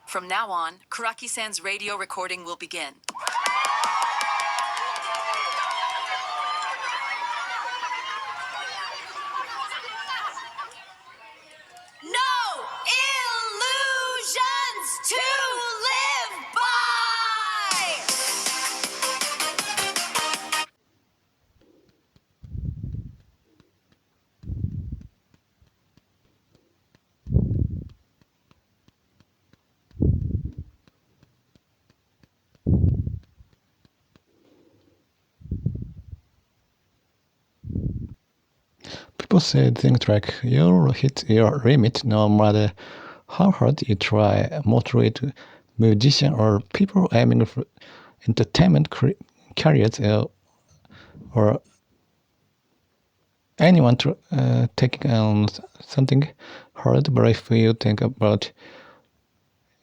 From now on, Kuraki-san's radio recording will begin. No illusions to live by! People say things like you'll hit your limit no matter how hard you try. Motivate musicians or people aiming for entertainment careers or anyone taking on something hard. But if you think about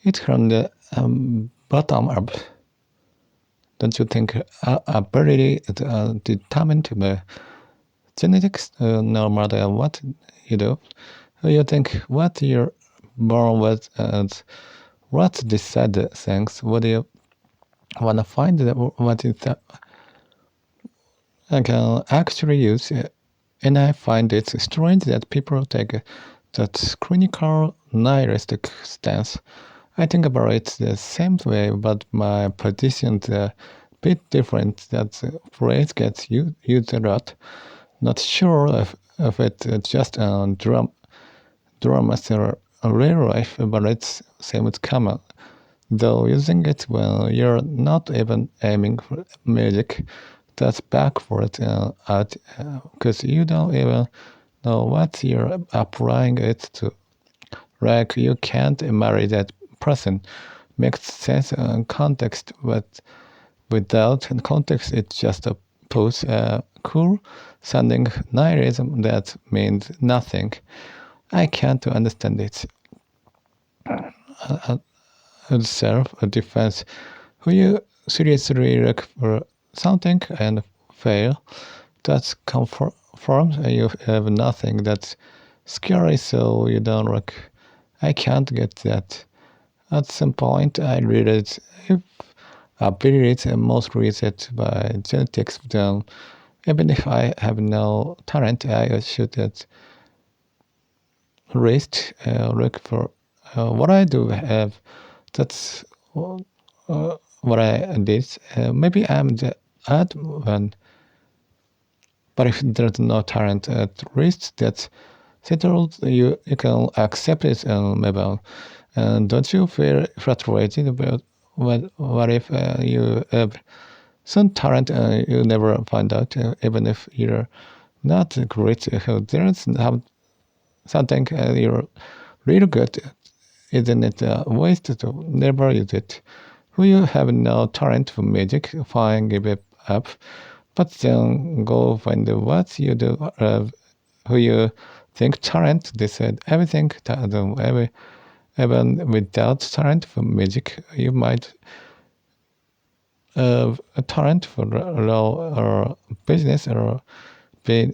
it from the bottom up, don't you think ability is determined by genetics, no matter what you do? You think what you're born with and what decide things? What do you want to find? What is that I can actually use? And I find it strange that people take that clinical nihilistic stance. I think about it the same way, but my position is a bit different. That phrase gets used a lot. Not sure if it's just a drama or a real life, but it seems common. Though using it when you're not even aiming for magic, that's backward art, because you don't even know what you're applying it to. Like you can't marry that person. Makes sense in context, but without context, it's just a pose. Cool sounding nihilism that means nothing. I can't understand it. Self-defense. When you seriously look for something and fail, that's confirms you have nothing. That's scary, so you don't look. I can't get that. At some point, I realized if ability is mostly set by genetics, then even if I have no talent, I should at least look for what I do have. That's what I did. Maybe I'm the odd one, but if there's no talent, at least that's settled. You can accept it and move on. And don't you feel frustrated about what if you have some talent you never find out, even if you're not great? There's something you're really good at. Isn't it a waste to never use it? When you have no talent for magic, fine, give it up. But then go find what you do. Who you think talent decide everything. Even without talent for magic, you might have a talent for law or business or being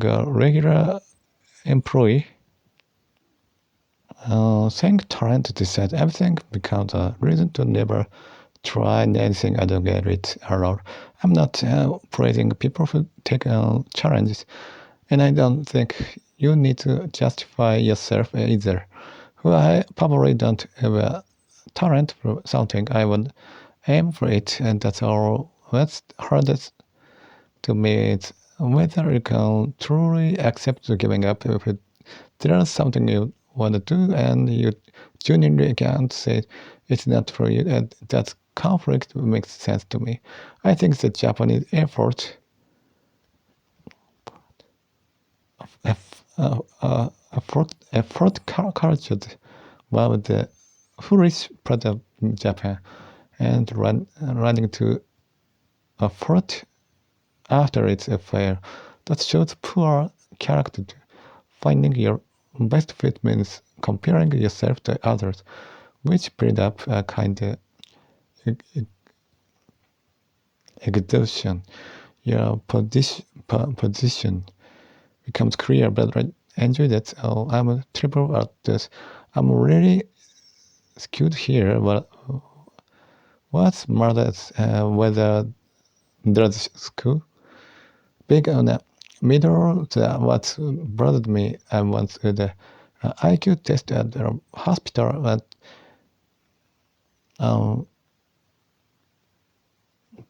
a regular employee. Saying talent decide everything becomes a reason to never try anything. I don't get it at all. I'm not praising people who take on challenges, and I don't think you need to justify yourself either. I probably don't have a talent for something. I would aim for it, and that's all. What's hardest to me is whether you can truly accept giving up if there's something you want to do and you genuinely can't say it's not for you. And that conflict makes sense to me. I think the Japanese effort culture was the foolish part of Japan, and running to a fort after its affair. That shows poor character. Finding your best fit means comparing yourself to others, which build up a kind of exhaustion. Your position becomes clear, but I enjoy that. Oh, I'm terrible at this. I'm really skewed here, but what matters whether there's school. Big on the middle, what bothered me was the IQ test at the hospital, but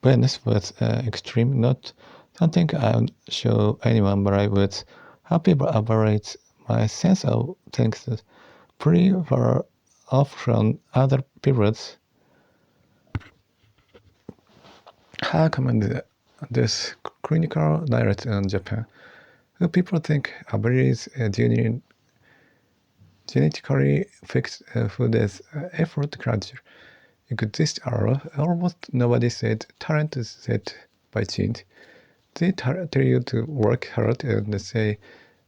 Venice was extreme, not something I would show anyone, but I was happy about it. My sense of things is pretty far off from other people's. How come this clinical director in Japan, who people think abilities genetically fixed for this effort culture exists almost nobody said talent is set by genes. They tell you to work hard and say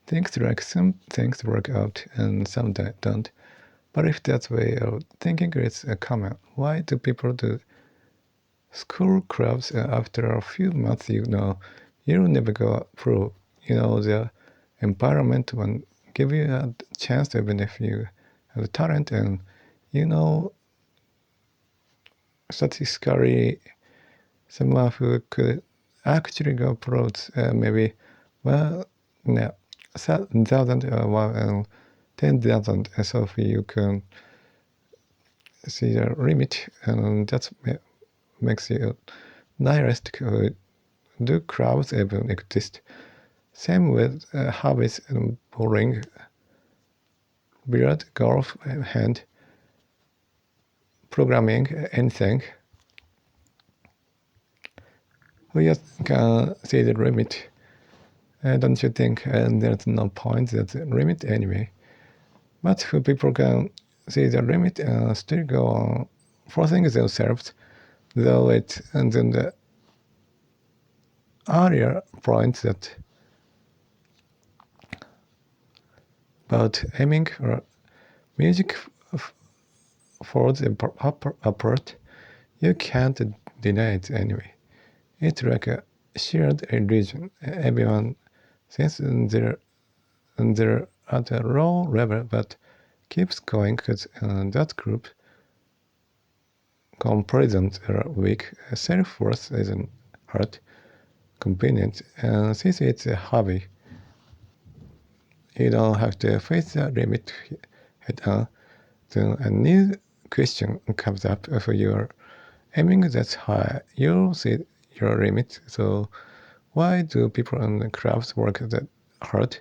things like some things work out and some don't. But if that way of thinking is common, why do people do school clubs after a few months you'll never go through? The environment won't give you a chance even if you have talent and statistically someone who could actually go pro maybe 1,000 or 10,000 so if you can see the limit and that makes you nihilistic. Do crowds even exist? Same with hobbies and bowling, billiard, golf, hand, programming, anything. We just can see the limit. Don't you think there's no point that's the limit anyway? But who people can see the limit and still go on forcing themselves, though it and then the earlier point that about aiming or music falls apart, you can't deny it anyway. It's like a shared illusion. Everyone thinks they're at a low level, but keeps going because that group comparisons are weak. Self-worth isn't hard, convenient, and since it's a hobby, you don't have to face the limit head on. Then a new question comes up. If you're aiming that high, you'll see your limit. So why do people in the crafts work that hard?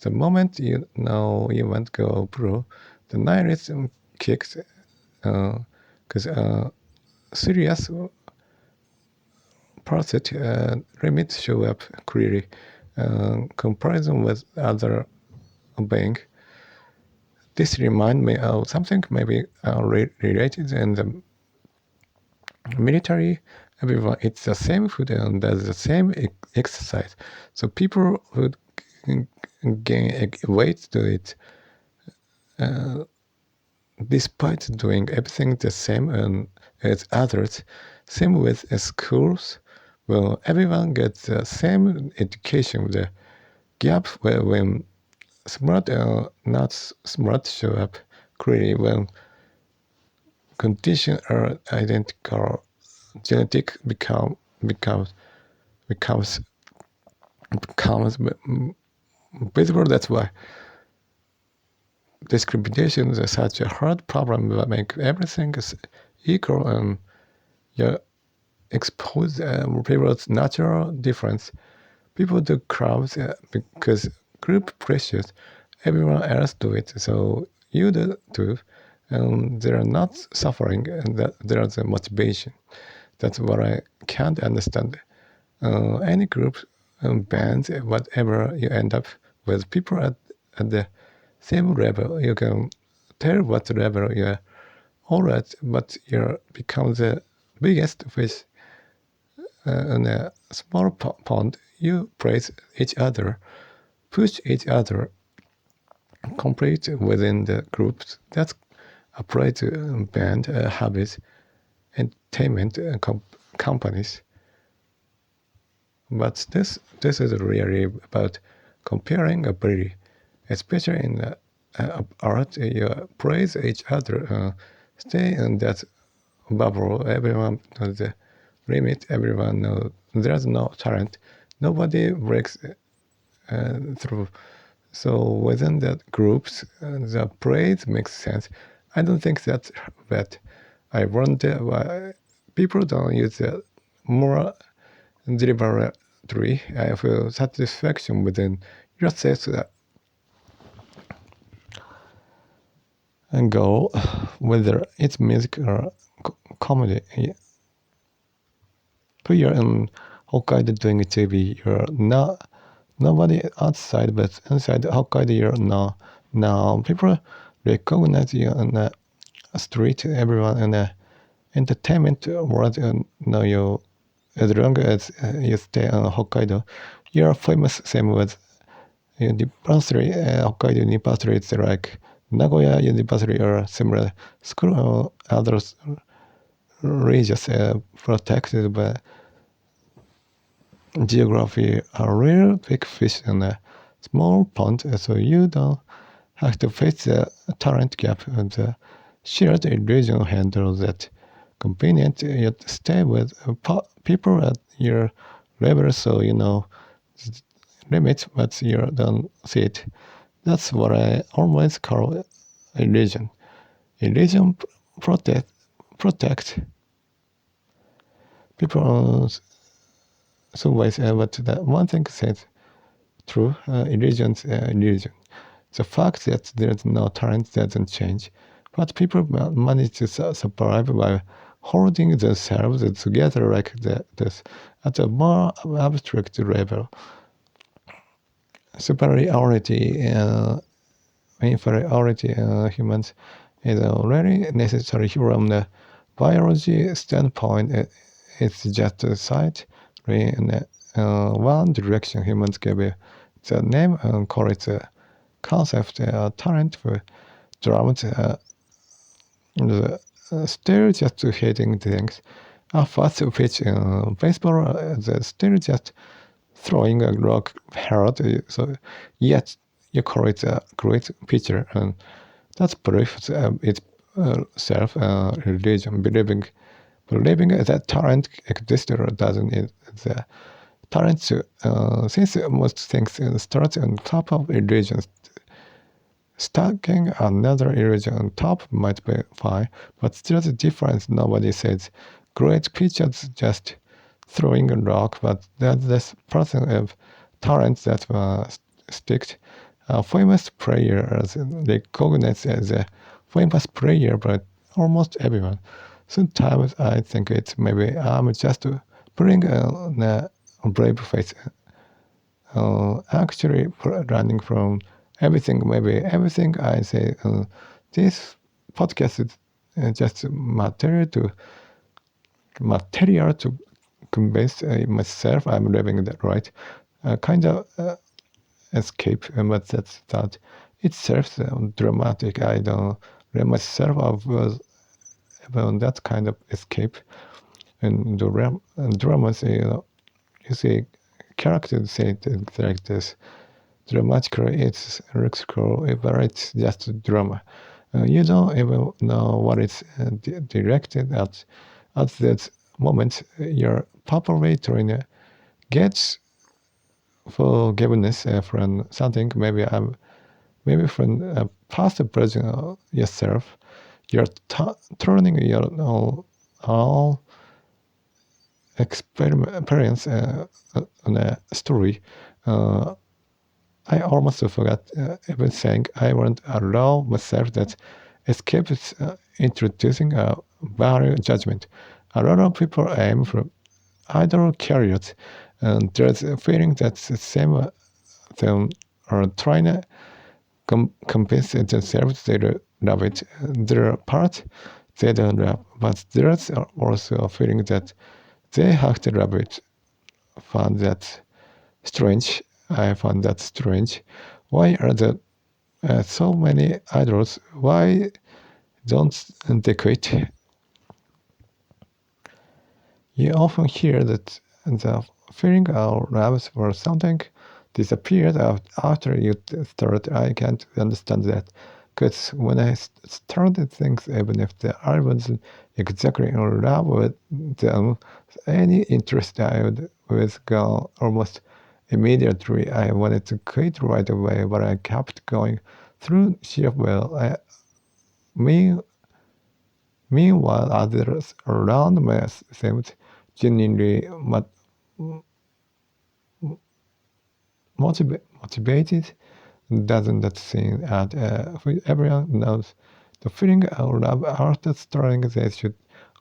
The moment you know you won't go pro, the nihilism kicks because serious pursuit limits show up clearly. Comparison with other being. This reminds me of something maybe related in the military. Everyone eats the same food and does the same exercise. So people who gain weight do it despite doing everything the same as others. Same with schools. Well, everyone gets the same education. The gap when smart and not smart show up clearly when conditions are identical. Genetic becomes visible. That's why discrimination is such a hard problem that make everything equal and you expose people's natural difference. People do crowds because group pressures. Everyone else do it, so you do too. And they're not suffering, and that there's a motivation. That's what I can't understand. Any group, bands, whatever, you end up with people at the same level. You can tell what level you're all at, but you become the biggest fish in a small pond. You praise each other, push each other, compete within the groups. That's apply to band habits, entertainment companies. But this is really about comparing ability, especially in art. You praise each other, stay in that bubble. Everyone knows the limit. Everyone knows there's no talent. Nobody breaks through. So within that groups, the praise makes sense. I don't think that's bad. I wonder why people don't use it more deliberately. I feel satisfaction within yourself and go, whether it's music or comedy. Put you in Hokkaido doing TV, you're not nobody outside, but inside Hokkaido you're not. Now people recognize you on the street, everyone in the entertainment world know you. As long as you stay in Hokkaido, you're famous. Same with University, Hokkaido University. It's like Nagoya University or similar school. Others regions protected by geography are real big fish in a small pond, so you don't have to face the talent gap. And the shared illusion handle that convenient, yet stay with people at your level, so you know limits, but you don't see it. That's what I always call illusion. Illusion protect people. So ways, but that one thing says true, illusion's illusion. The fact that there's no talent doesn't change, but people manage to survive by holding themselves together like this at a more abstract level. Superiority, inferiority humans is really necessary from the biology standpoint. It's just a sight. In one direction, humans give it the name and call it the concept talent for drums. Still just hitting things. A fast pitch in baseball, still just throwing a rock hard. So yet you call it a great pitcher, and that's proof it's self-religion, believing that talent exists or doesn't. The talent, since most things start on top of illusions, stacking another illusion on top might be fine, but there's a difference. Nobody says great pitchers just throwing a rock, but there's this person of talent that sticks. Famous players recognized as a famous player by almost everyone. Sometimes I think it's maybe I'm just putting a brave face. Actually running from everything. Maybe everything I say. This podcast is just material to convince myself I'm living that right. Kind of escape, but that's that itself dramatic. I don't let myself about that kind of escape. And the dramas, you see characters say things like this. Dramatically, it looks cool, but it's just drama. You don't even know what it's directed at. At that moment, your perpetrator gets forgiveness from something. Maybe from a past version of yourself. You're turning your all experience on a story. I almost forgot even saying I won't allow myself that escape is introducing a value judgment. A lot of people aim for idle careers, and there's a feeling that the same them are trying to convince themselves they love it. Their part they don't love, but there's also a feeling that they have to love it. I find that strange. Why are there so many idols? Why don't they quit? You often hear that the feeling of love for something disappeared after you start. I can't understand that. Because when I started things, even if I wasn't exactly in love with them, any interest I was gone almost immediately. I wanted to quit right away, but I kept going through sheer will. Meanwhile, others around me seemed genuinely motivated. Doesn't that seem at everyone knows the feeling of love after starting? They should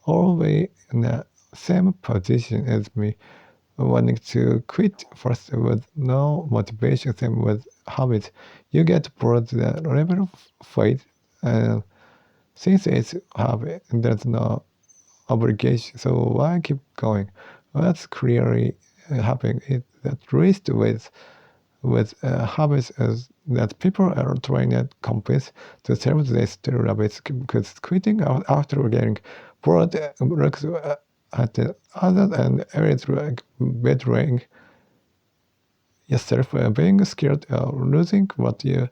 all be in the same position as me, wanting to quit first with no motivation, same with habits. You get bored, the level of faith, and since it's habit, there's no obligation, so why keep going? What's clearly happening is that least with habits is that people are trying to compete to serve they still love it, because quitting after getting bored looks at the other and it's like betraying yourself, being scared of losing what you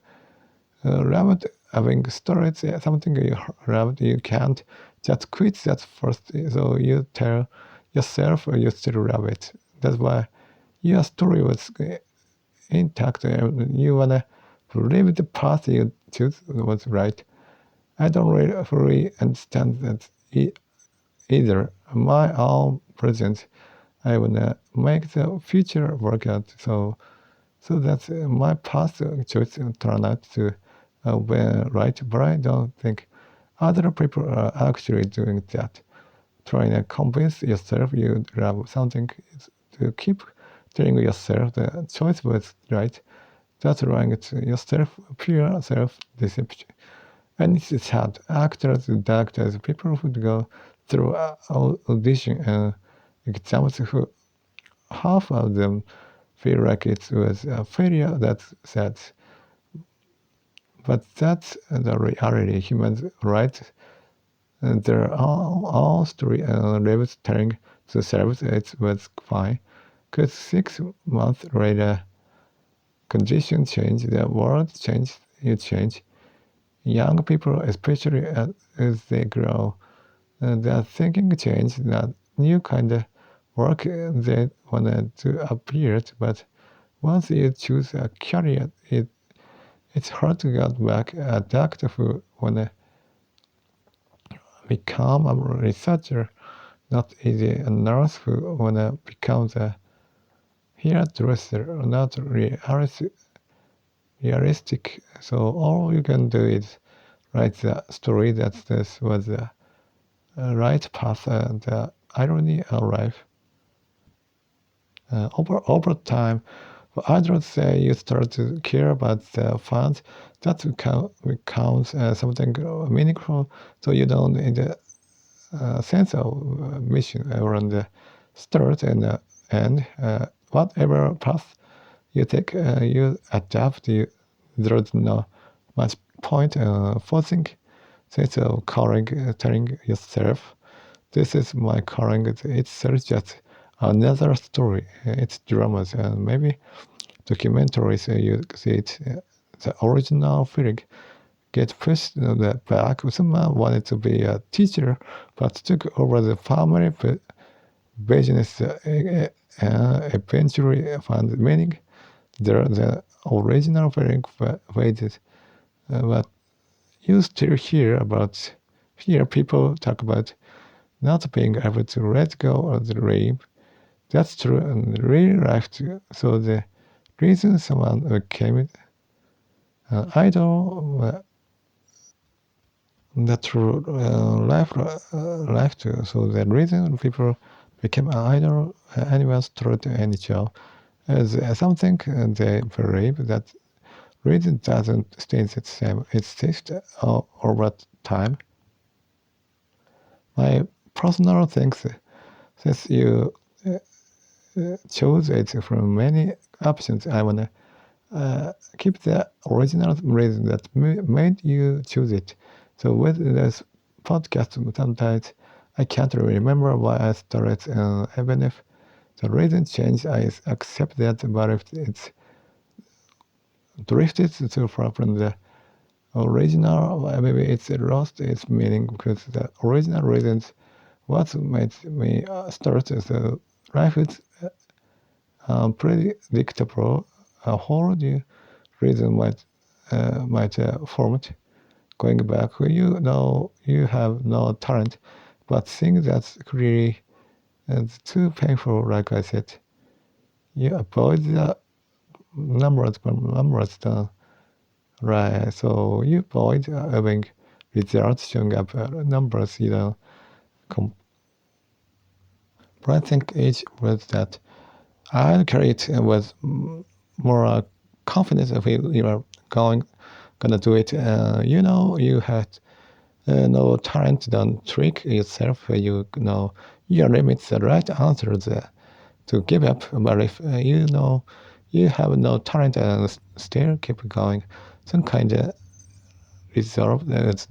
loved, having started something you loved. You can't just quit that first, so you tell yourself you still love it. That's why your story was intact and you wanna believe the path you choose was right. I don't really fully understand that either. My own present, I wanna make the future work out. So that my past choice turn out to be right. But I don't think other people are actually doing that. Trying to convince yourself you love something is to keep telling yourself the choice was right. That's lying to yourself, pure self-deception. And it's sad. Actors, doctors, people who go through audition and exams who half of them feel like it was a failure. That's sad. But that's the reality. Humans, right? And their all story lives telling themselves it was fine. Because 6 months later, conditions change, the world changes, you change. Young people, especially as they grow, their thinking changes. That new kind of work they want to appear. But once you choose a career, it's hard to get back. A doctor who want to become a researcher, not easy. A nurse who want to become the hairdresser, not realistic. So all you can do is write the story that this was the right path and the irony of life. Over time, I don't say you start to care about the fans. That becomes something meaningful. So you don't need a sense of mission around the start and end. Whatever path you take, you adapt. There's no much point forcing sense of calling, telling yourself, "This is my calling." It's just another story. It's dramas and maybe documentaries. You see it, the original feeling get pushed back. Someone wanted to be a teacher, but took over the family business. Eventually found meaning. The original feeling faded, but you still hear people talk about not being able to let go of the dream. That's true in real life too. So the reason someone became idol, that's true life too. So the reason people became an idol, anyone's through any job, is something they believe that reason doesn't stay the same. It shifts over time. My personal things, since you chose it from many options, I wanna keep the original reason that made you choose it. So with this podcast, sometimes I can't really remember why I started, even if the reason changed, I accept that. But if it's drifted too far from the original, maybe it's lost its meaning because the original reasons what made me start the life is predictable. A whole new reason might formed. Going back, you know you have no talent, but things that's clearly too painful. Like I said, you avoid the numbers, but numbers don't. Right, so you avoid having results showing up numbers, but I think each was that I carry it with more confidence if you are gonna do it. You had no talent, don't trick yourself. You know your limits, the right answer to give up. But if you know you have no talent and still keep going, some kind of resolve that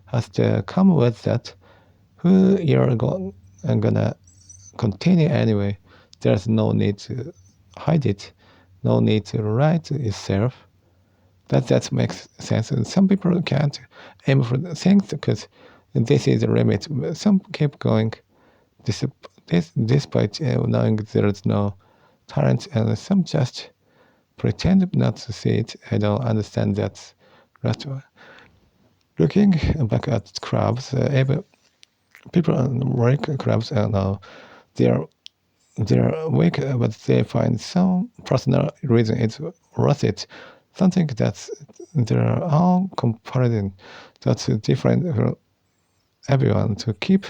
has to come with that. Who you're gonna continue anyway. There's no need to hide it, no need to write itself. That makes sense. And some people can't aim for the things because this is the limit. Some keep going despite knowing there's no talent, and some just pretend not to see it. I don't understand that. Right. Looking back at crabs, even people work crabs now they're weak, but they find some personal reason it's worth it. Something that's their own comparison that's different for everyone to keep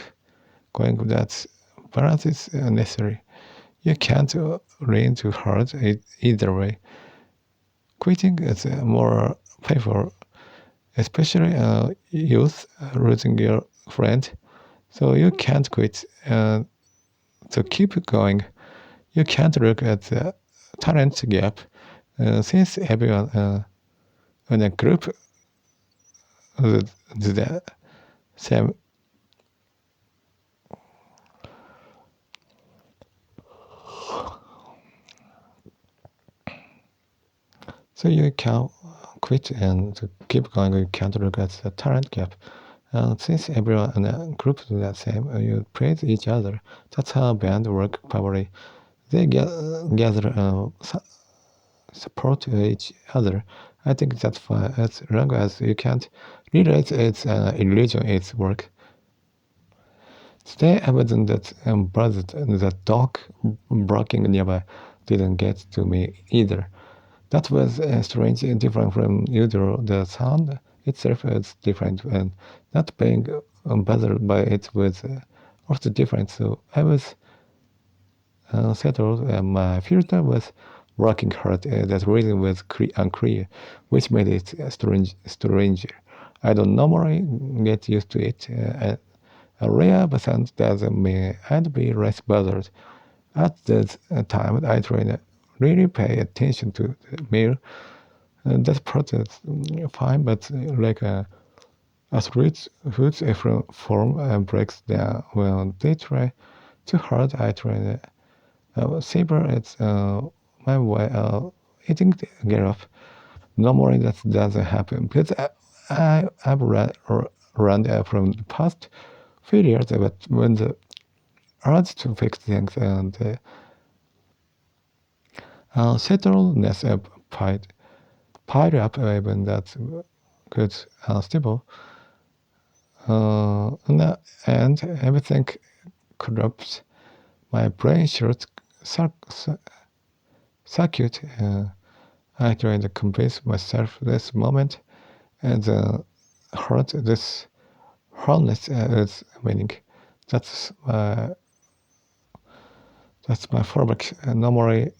going. That balance is necessary. You can't lean too hard either way. Quitting is more painful, especially youth losing your friend. So you can't quit. To keep going, you can't look at the talent gap since everyone in a group do the same. So you can quit and to keep going. You can't look at the talent gap. Since everyone in a group do the same, you praise each other. That's how band work probably. They gather support each other. I think that's fine as long as you can't relate its illusion, its work. Today I wasn't that bothered. The dog barking nearby didn't get to me either. That was strange, different from usual. The sound itself is different, and not being bothered by it was also different. So I was settled, and my filter was working hard. That reason was unclear, which made it stranger. I don't normally get used to it. A rare percent doesn't mean I'd be less bothered. At that time, I tried to really pay attention to the mirror. That process fine, but like a athlete whose effort form breaks down when they try too hard, I try saber it's my way eating to get off. Normally that doesn't happen because I've run from the past failures, but when the urge to fix things and settledness piled up even that's good stable, and everything corrupts. My brain short circuit. I try to convince myself this moment and hurt this harness is meaning. That's my fallback. Normally,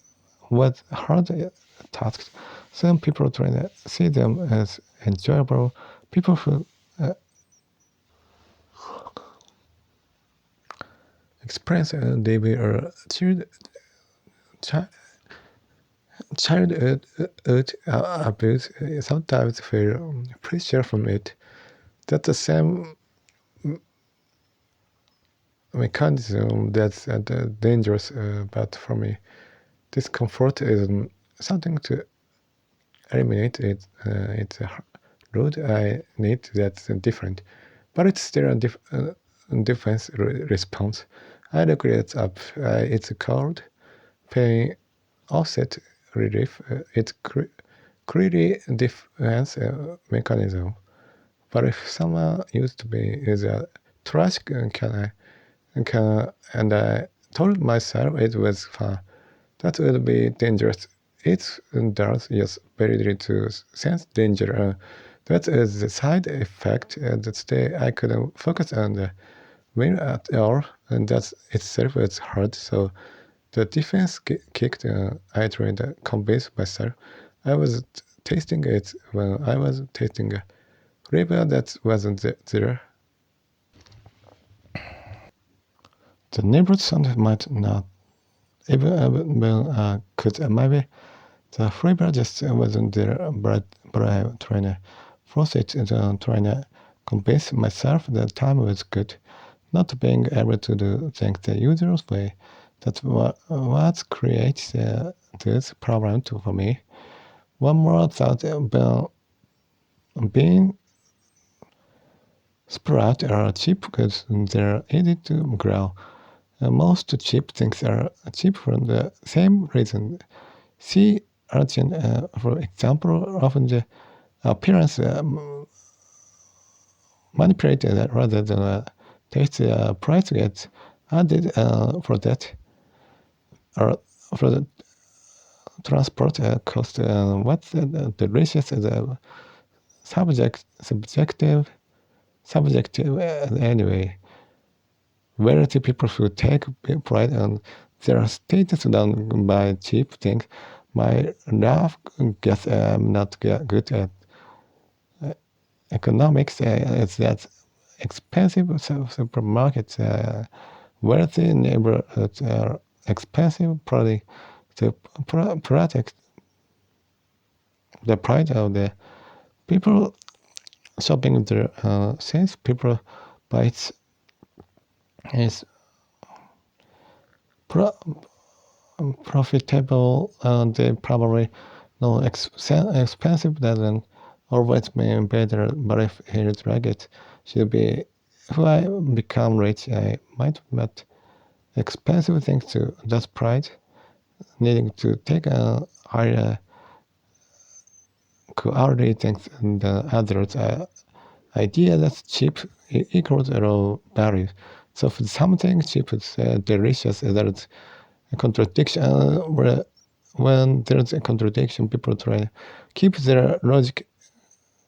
with hard tasks, some people try to see them as enjoyable. People who experience DB or childhood abuse sometimes feel pressure from it. That's the same mechanism that's dangerous, but for me, discomfort is something to eliminate. It's road I need that's different, but it's still a defense response. I look it up. It's called pain offset relief. It's clearly defense mechanism. But if someone used me as a trash can, and I told myself it was fun, that would be dangerous. It does, yes, very little sense danger. That is the side effect. That today I couldn't focus on the win at all, and that itself was hard. So the defense kicked. I tried to convince myself. I was tasting it when I was tasting a flavor that wasn't there. The neighborhood sound might not even been good. Maybe the flavor just wasn't there, but I trying to force it, trying to convince myself that time was good. Not being able to do things the usual way. That's what creates this problem for me. One more thought about being sprout are cheap because they're easy to grow. Most cheap things are cheap for the same reason. Sea urchin, for example, often the appearance manipulated rather than taste price gets added for that. Or for the transport cost, what's delicious is subjective anyway. Wealthy people who take pride in their status done by cheap things might laugh. Guess I'm not good at economics. It's that expensive supermarkets, wealthy neighborhoods are expensive product. The product, the pride of the people shopping their sense people buy it is profitable. They probably know expensive doesn't always mean better, but if it's like it should be. If I become rich, I might but expensive things to just pride, needing to take a higher quality things than others. Idea that cheap equals low value. So for something cheap is delicious, there's a contradiction. When there's a contradiction, people try to keep their logic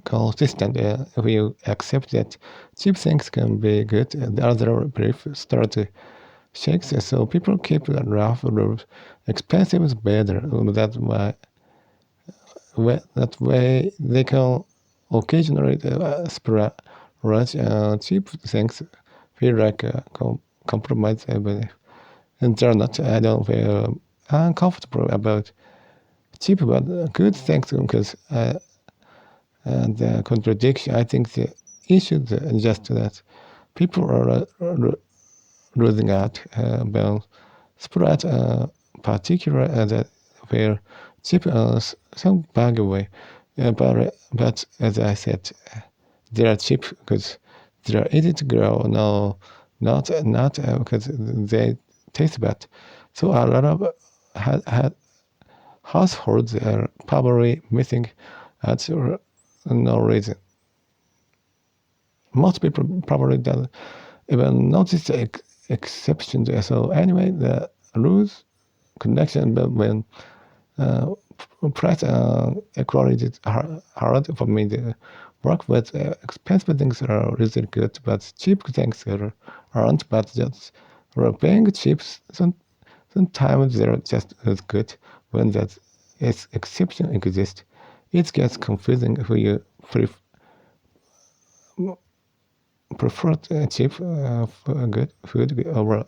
consistent. If you accept that cheap things can be good, the other belief start to shake. So people keep the rough rules. Expensive is better. That way they can occasionally splurge. Cheap things feel like a compromise, I believe. And they're not. I don't feel uncomfortable about cheap but good things because the contradiction. I think the issue is just that people are losing out about spread, particular that where cheap some bag away. But as I said, they are cheap because they are easy to grow. No, not because they taste bad. So a lot of households are probably missing at no reason. Most people probably don't even notice the exceptions. So anyway, the rules connection when price equality is hard for me to work with. Expensive things are really good, but cheap things aren't. But just paying cheap, sometimes they're just as good when that exception exists. It gets confusing who you prefer cheap good food over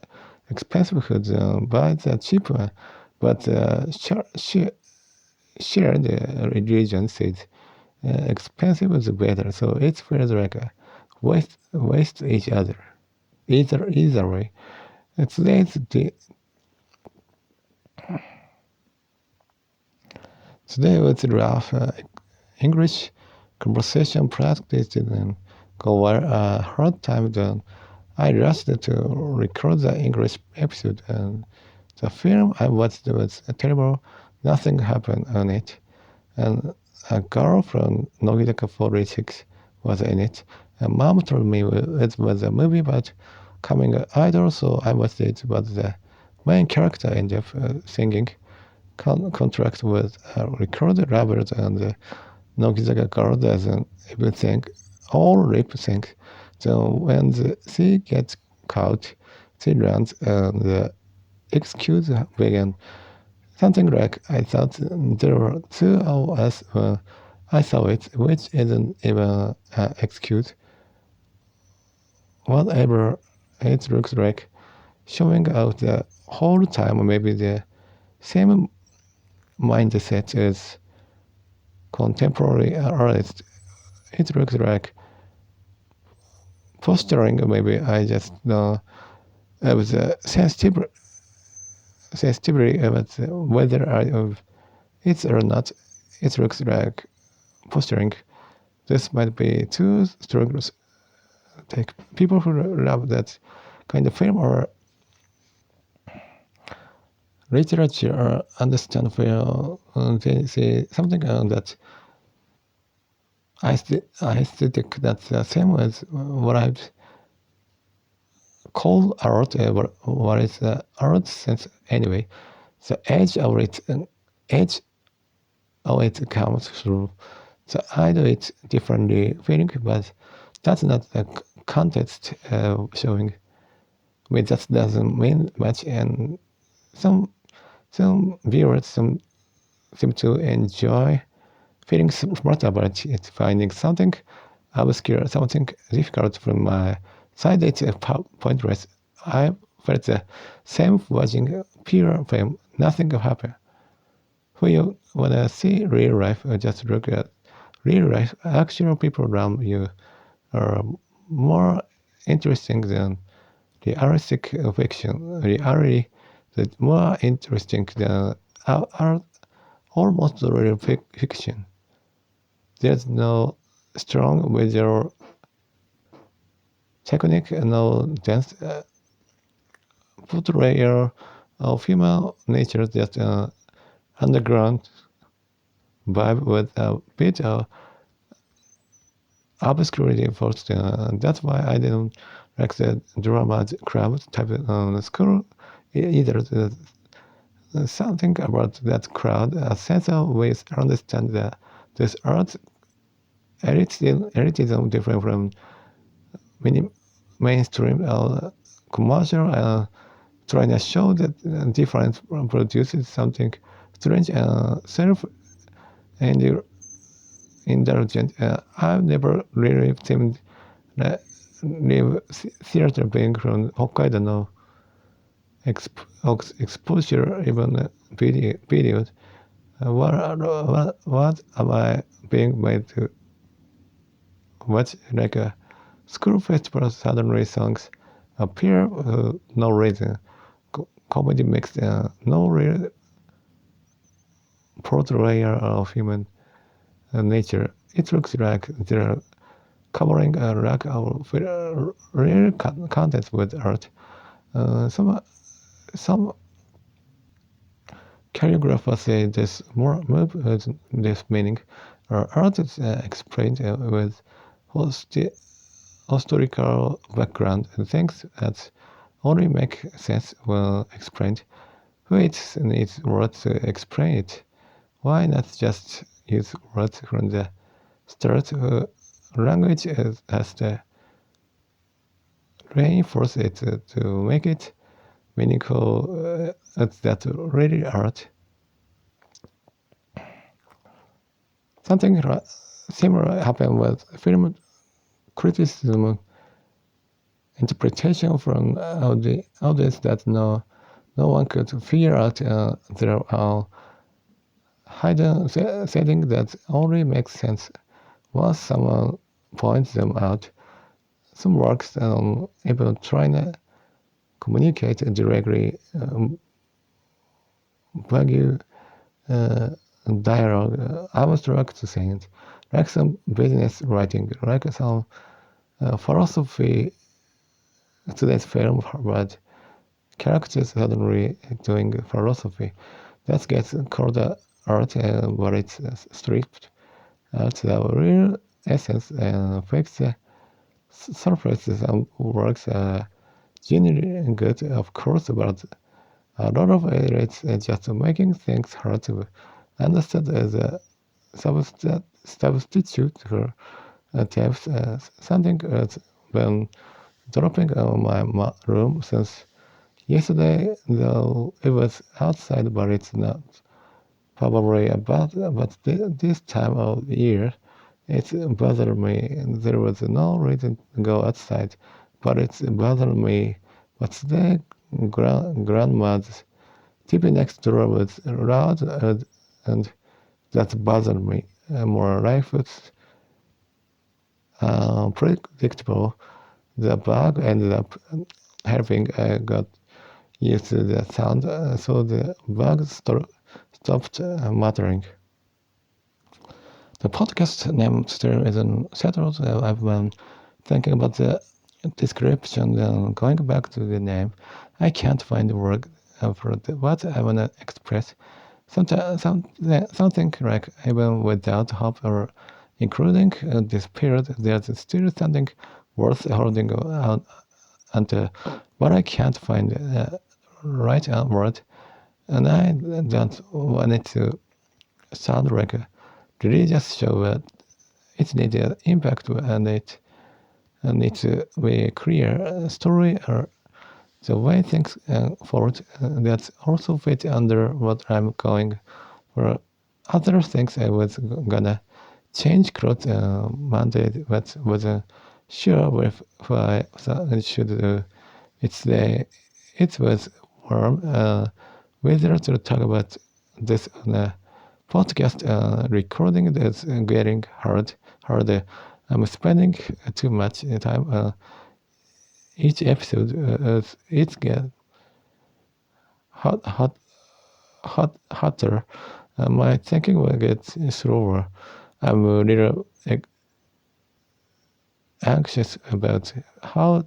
expensive food. Buy the cheap one, but shared religion says expensive is better. So it feels like a waste each other. Either way. Today was rough English. conversation practice didn't go well a hard time, then I rushed to record the English episode, and the film I watched was terrible. Nothing happened on it. And a girl from Nogidaka 46 was in it. And mom told me it was a movie about coming an idol, so I watched it, but the main character ended up singing contract with a record label, and the Nogizaka girl doesn't even sing all lip sync. So when she gets caught, she runs and the excuse began. Something like, I thought there were two of us when I saw it, which isn't even an excuse. Whatever it looks like, showing out the whole time, maybe the same mindset as contemporary artists. It looks like posturing. Maybe I just know I was sensitivity about whether I of it or not. It looks like posturing. This might be too strong. Take people who love that kind of film or literature or understand feel they say something that aesthetic that's the same as what I've called art. What is the art sense anyway? The edge of it comes through. So I do it differently feeling, but that's not the context showing. I mean, that doesn't mean much, and some viewers seem to enjoy feeling smart about it, finding something obscure, something difficult from my side. It's pointless. I felt the same watching pure film. Nothing happened. When you wanna see real life, just look at real life. Actual people around you are more interesting than realistic fiction. Reality is more interesting than almost real fiction. There's no strong visual technique, no dense portrayal of human nature, just an underground vibe with a bit of obscurity first. That's why I didn't like the drama crowd type of school either. Something about that crowd, a sense of ways to understand that this art elitism different from mainstream commercial, trying to show that difference produces something strange and self-indulgent. I've never really seen live theater being from Hokkaido, no exposure, even videos. What am I being made to watch? Like a school festival, suddenly songs appear for no reason. Comedy makes no real portrayal of human nature. It looks like they're covering a lack of real content with art. Some choreographers say this more move has this meaning. Art is explained with historical background and things that only make sense when explained. Wait needs words to explain it. Why not just use words from the start? Language has to reinforce it to make it meaningful. That's really art. Something similar happened with film criticism, interpretation from the audience that no one could figure out their own hidden setting that only makes sense once someone points them out. Some works even trying to communicate directly vague dialogue, abstract saying, like some business writing, like some philosophy students film, but characters suddenly doing philosophy. That gets called art, but it's stripped out the real essence and fixed the surface. Some works are genuinely good, of course, but a lot of it is just making things hard to understand as a substitute for depth. Something has been dropping on my room since yesterday, though it was outside, but it's not probably about. But this time of year, it bothered me. There was no reason to go outside, but it's bothered me. But today, grandma's TV next door was loud, and that bothered me. More life was predictable. The bug ended up having got used to the sound, so the bug stopped muttering. The podcast name still isn't settled. I've been thinking about the description and going back to the name. I can't find the word for what I want to express. Something like even without hope or including this period, there's still something worth holding on until, but I can't find the right word, and I don't want it to sound like a religious show, but it needs an impact, and it needs to be a clear story or the way things forward that also fit under what I'm going for. Other things I was gonna change clothes Monday, but wasn't sure with what I should do. It was warm. Whether to talk about this on a podcast recording that's getting harder. I'm spending too much time each episode. It gets hotter. My thinking will get slower. I'm a little anxious about how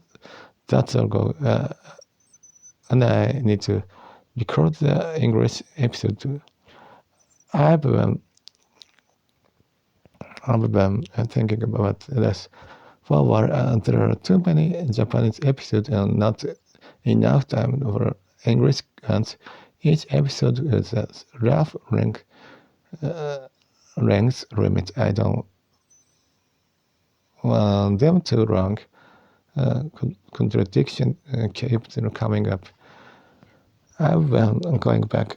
that'll go, and I need to record the English episode too. I've been thinking about this for a while. There are too many Japanese episodes and not enough time for English, and each episode is a rough length limit. I don't want them too long. Contradiction keeps coming up. I've been going back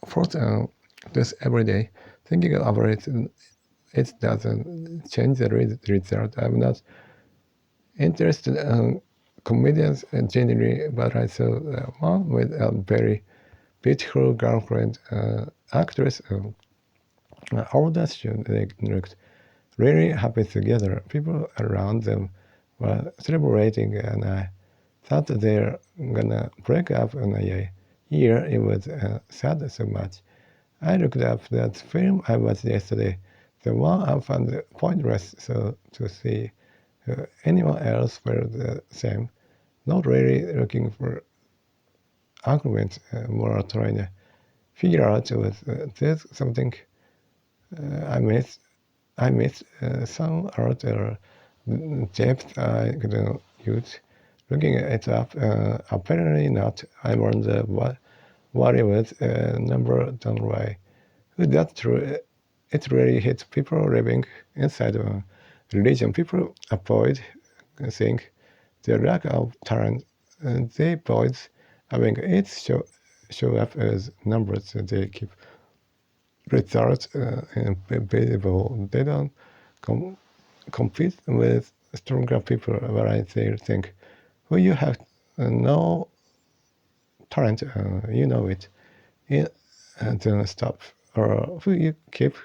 forth this every day, thinking about it. It doesn't change the result. I'm not interested in comedians generally, but I saw one with a very beautiful girlfriend, actress. All that they looked really happy together. People around them were celebrating, and I thought they're gonna break up in a year. It was sad so much. I looked up that film I watched yesterday, the one I found pointless, so to see anyone else felt the same. Not really looking for arguments, more trying to figure out was there's something I missed some art or depth I couldn't use. Looking it up, apparently not. I wonder what it was, number done right. That's true. It really hits people living inside a religion. People avoid think their lack of talent. They avoid having it show up as numbers. They keep results invisible. They don't compete with stronger people. Whereas they think, well, you have no talent, you know it, and then stop. Or who you keep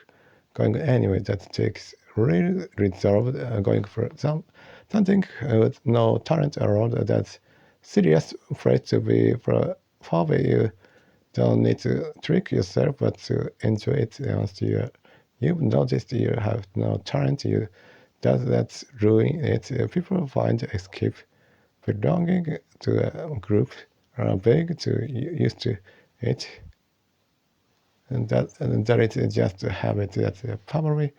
going anyway. That takes real resolve. Going for something with no talent around. That's serious place to be for you don't need to trick yourself, but to enjoy it once you've noticed you have no talent. Does that ruin it? People find escape, belonging to a group, are big to used to it, and that it's just a habit. That's probably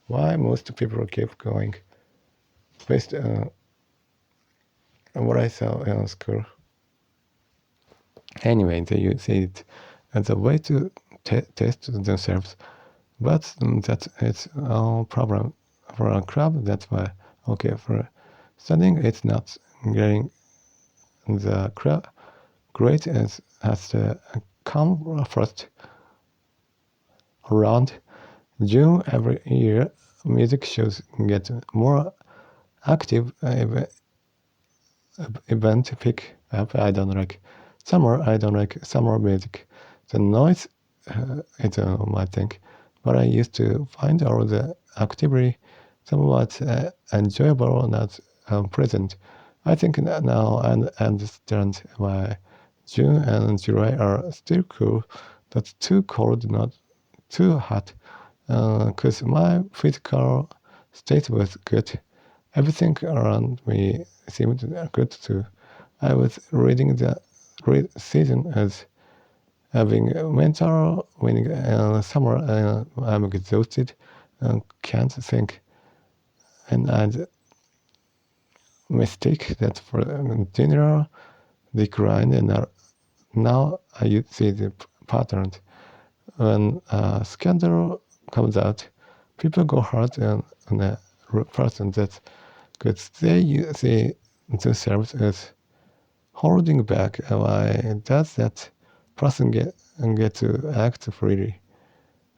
why most people keep going, based on what I saw in school. Anyway, they use it as a way to test themselves, but that is a problem for a club. That's why, okay, for studying, it's not getting the grade has to come first. Around June every year, music shows get more active. Event pick up. I don't like summer music. The noise is my thing, but I used to find all the activity somewhat enjoyable, not pleasant. I think now I understand why June and July are still cool. That's too cold, not too hot. Because my physical state was good. Everything around me seemed good too. I was reading the season as having mental winning summer. I'm exhausted and can't think. And I'd mistake that for general decline. And now I see the pattern. When a scandal comes out, people go hard on a person that's good. They see themselves as holding back. Why does that person get to act freely?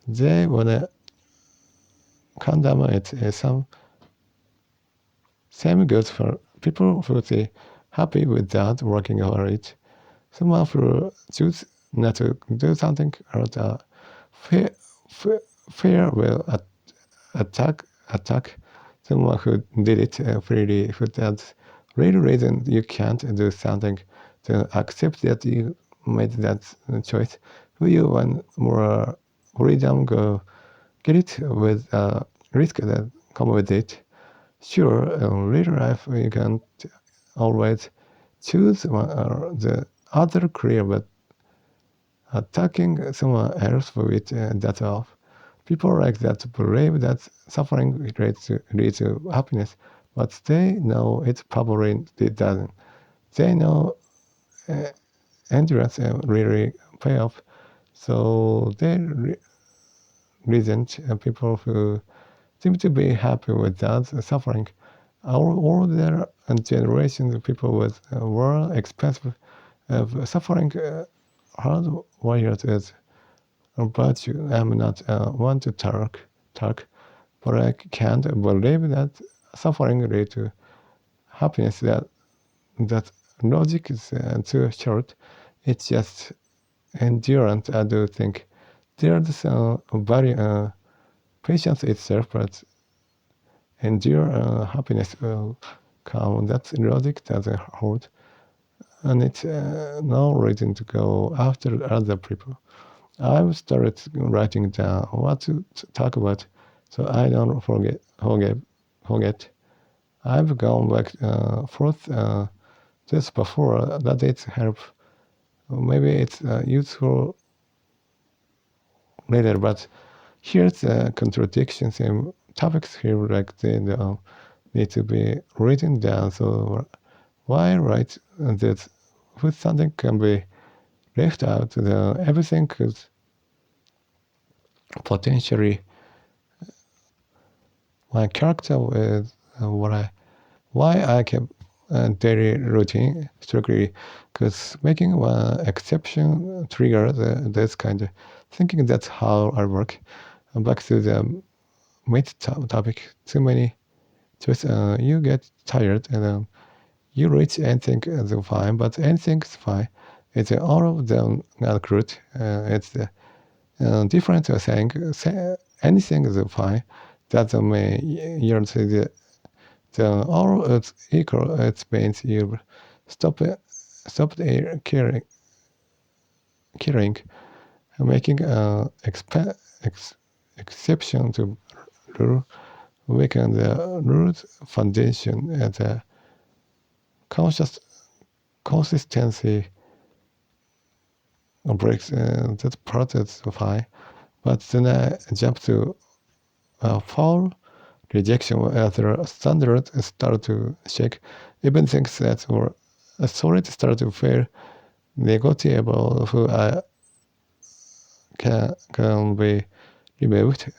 They wanna condemn it. Same goes for people who say happy without working on it. Someone who choose not to do something out of fear will attack someone who did it freely, who has real reason you can't do something, to accept that you made that choice. Will you want more freedom, go get it with risk that come with it? Sure, in real life you can't always choose one or the other career, but attacking someone else for it, that's off. People like that believe that suffering leads to happiness, but they know it probably doesn't. They know endurance really pay off, so they resent people who seem to be happy without suffering. All their generations of people with were expensive of suffering hard warriors as but I'm not one to talk, but I can't believe that suffering leads to happiness. That logic is too short. It's just endurance. I do think there's very patience itself, but endure happiness will come. That logic doesn't hold, and it's no reason to go after other people. I've started writing down what to talk about, so I don't forget. I've gone back forth just before. That it help. Maybe it's useful later, but here's the contradiction. Same topics here like they need to be written down. So why write that? If something can be left out, then everything could potentially my character is why I kept daily routine strictly, because making one exception triggers this kind of thinking. That's how I work. Back to the mid topic, too many choices, you get tired and you reach anything is fine, but anything's fine. It's all of them not good. It's the different saying anything is fine. Doesn't mean you're the all is equal. It means you stop caring killing, making an exception to rule, weaken the rule's foundation and the conscious consistency breaks that part is fine. But then I jump to foul rejection as the standards start to shake. Even things that were solid start to feel negotiable, who can be removed.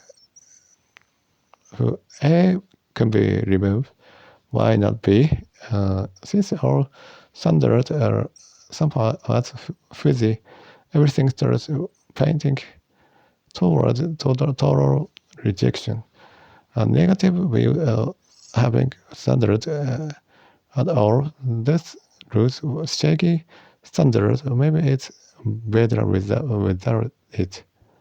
Who A can be removed. Why not B? Since all standards are somewhat fuzzy, everything starts painting towards total rejection. A negative view of having standards at all, this roots shaky standards. Maybe it's better without it.